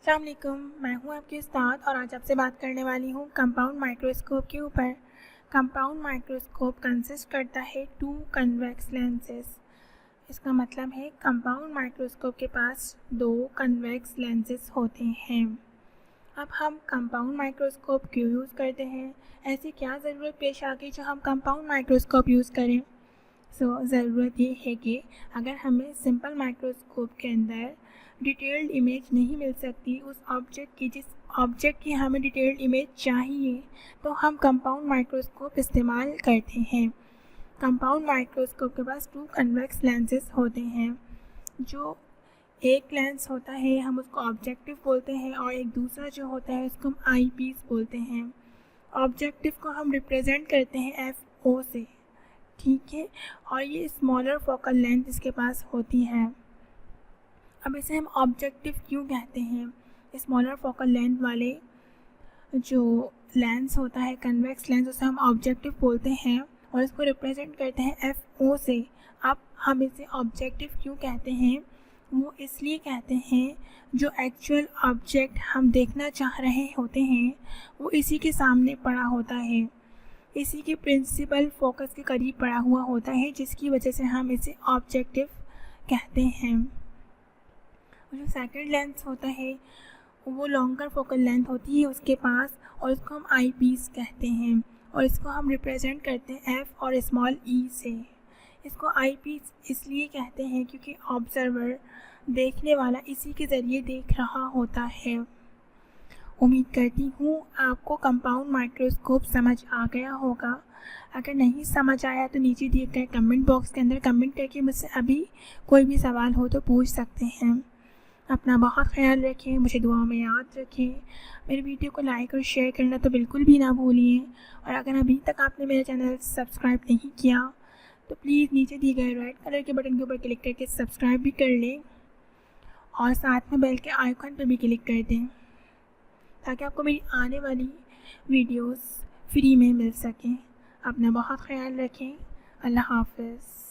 अस्सलाम वालेकुम, मैं हूं आपकी उस्ताद और आज आपसे बात करने वाली हूं कंपाउंड माइक्रोस्कोप के ऊपर। कंपाउंड माइक्रोस्कोप कंसिस्ट करता है 2 कन्वेक्स लेंसेज। इसका मतलब है कंपाउंड माइक्रोस्कोप के पास 2 कन्वेक्स लेंसेज होते हैं। अब हम कंपाउंड माइक्रोस्कोप क्यों यूज़ करते हैं, ऐसी क्या ज़रूरत पेश आ गई जो हम कंपाउंड माइक्रोस्कोप यूज़ करें। ज़रूरत ये है कि अगर हमें सिंपल माइक्रोस्कोप के अंदर डिटेल्ड इमेज नहीं मिल सकती उस ऑब्जेक्ट की, जिस ऑब्जेक्ट की हमें डिटेल्ड इमेज चाहिए, तो हम कंपाउंड माइक्रोस्कोप इस्तेमाल करते हैं। कंपाउंड माइक्रोस्कोप के पास 2 कन्वेक्स लेंसेज होते हैं। जो एक लेंस होता है हम उसको ऑब्जेक्टिव बोलते हैं और एक दूसरा जो होता है उसको हम आई पीस बोलते हैं। ऑब्जेक्टिव को हम रिप्रेजेंट करते हैं FO से, ठीक है, और ये स्मॉलर फोकल लेंथ इसके पास होती है। अब इसे हम ऑब्जेक्टिव क्यों कहते हैं? स्मॉलर फोकल लेंथ वाले जो लेंस होता है, कन्वेक्स लेंस, उसे हम ऑब्जेक्टिव बोलते हैं और इसको रिप्रेजेंट करते हैं FO से। अब हम इसे ऑब्जेक्टिव क्यों कहते हैं? वो इसलिए कहते हैं जो एक्चुअल ऑब्जेक्ट हम देखना चाह रहे होते हैं वो इसी के सामने पड़ा होता है, इसी के प्रिंसिपल फोकस के करीब पड़ा हुआ होता है, जिसकी वजह से हम इसे ऑब्जेक्टिव कहते हैं। जो सेकंड लेंस होता है वो लॉन्गर फोकल लेंथ होती है उसके पास और इसको हम आई पीस कहते हैं और इसको हम रिप्रेजेंट करते हैं F और स्मॉल e से। इसको आई पीस इसलिए कहते हैं क्योंकि ऑब्जर्वर, देखने वाला, इसी के ज़रिए देख रहा होता है। उम्मीद करती हूँ आपको कंपाउंड माइक्रोस्कोप समझ आ गया होगा। अगर नहीं समझ आया तो नीचे दिए गए कमेंट बॉक्स के अंदर कमेंट करके मुझसे अभी कोई भी सवाल हो तो पूछ सकते हैं। अपना बहुत ख्याल रखें, मुझे दुआ में याद रखें। मेरे वीडियो को लाइक और शेयर करना तो बिल्कुल भी ना भूलिए और अगर अभी तक आपने मेरा चैनल सब्सक्राइब नहीं किया तो प्लीज़ नीचे दिए गए रेड कलर के बटन के ऊपर क्लिक करके सब्सक्राइब भी कर लें और साथ में बेल के आइकन पर भी क्लिक कर दें ताकि आपको मेरी आने वाली वीडियोस फ्री में मिल सकें। अपना बहुत ख्याल रखें। अल्लाह हाफ़िज़।